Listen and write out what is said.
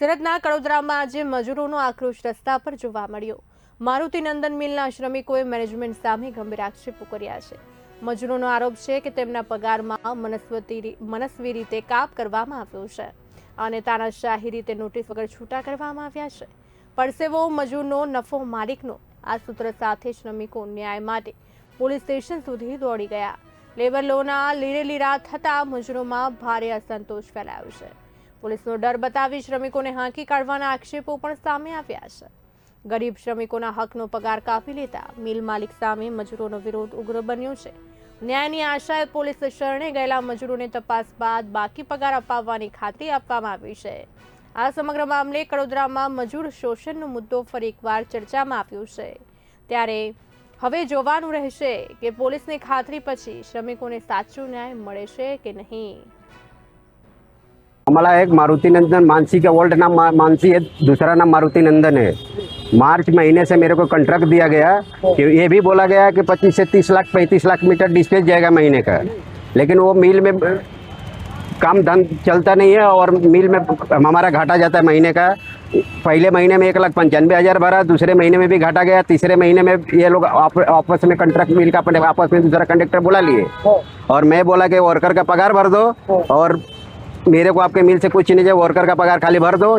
સુરતના કડોદરામાં આજે મજૂરોનો આક્રોશ રસ્તા પર જોવા મળ્યો। મારુતિ નંદન મિલના શ્રમિકોએ મેનેજમેન્ટ સામે ગંભીર આક્ષેપો કર્યા છે। મજૂરોનો આરોપ છે કે તેમના પગારમાં મનસ્વી રીતે કાપ કરવામાં આવ્યો છે અને તાનાશાહી રીતે નોટિસ વગર છૂટા કરવામાં આવ્યા છે। પરસેવો મજૂરનો નફો માલિકનો આ સૂત્ર સાથે શ્રમિકો ન્યાય માટે પોલીસ સ્ટેશન સુધી દોડી ગયા। લેબર લોના લીરેલીરા થતા મજૂરોમાં ભારે અસંતોષ ફેલાયો છે। પોલીસનો ડર બતાવી શ્રમિકોને હાંકી કાઢવાના આક્ષેપો પણ સામે આવ્યા છે। ગરીબ શ્રમિકોના હકનો પગાર કાપી લેતા મિલ માલિક સામે મજૂરોનો વિરોધ ઉગ્ર બન્યો છે। ન્યાયની આશાએ પોલીસ શરણે ગયેલા મજૂરોને તપાસ બાદ બાકી પગાર અપાવવાની ખાતરી આપવામાં આવી છે। આ સમગ્ર મામલે કડોદરામાં મજૂર શોષણનો મુદ્દો ફરી એકવાર ચર્ચામાં આવ્યો છે। ત્યારે હવે જોવાનું રહેશે કે પોલીસની ખાતરી પછી શ્રમિકોને સાચો ન્યાય મળે છે કે નહીં। हमारा एक मारुति नंदन मानसी का ओल्ड नाम मानसी है, दूसरा नाम मारुति नंदन है। मार्च महीने से मेरे को कॉन्ट्रैक्ट दिया गया कि ये भी बोला गया कि 25 से 30 लाख 35 लाख मीटर डिस्पैच जाएगा महीने का, लेकिन वो मिल में काम धन चलता नहीं है और मिल में हमारा घाटा जाता है महीने का। पहले महीने में 1,95,000 भरा, दूसरे महीने में भी घाटा गया, तीसरे महीने में ये लोग आपस में कॉन्ट्रैक्ट मिल का अपने आपस में दूसरा कंडक्टर बुला लिए और मैं बोला कि वर्कर का पगार भर दो और मेरे को आपके मिल से कुछ नहीं चाहिए, वर्कर का पगार खाली भर दो।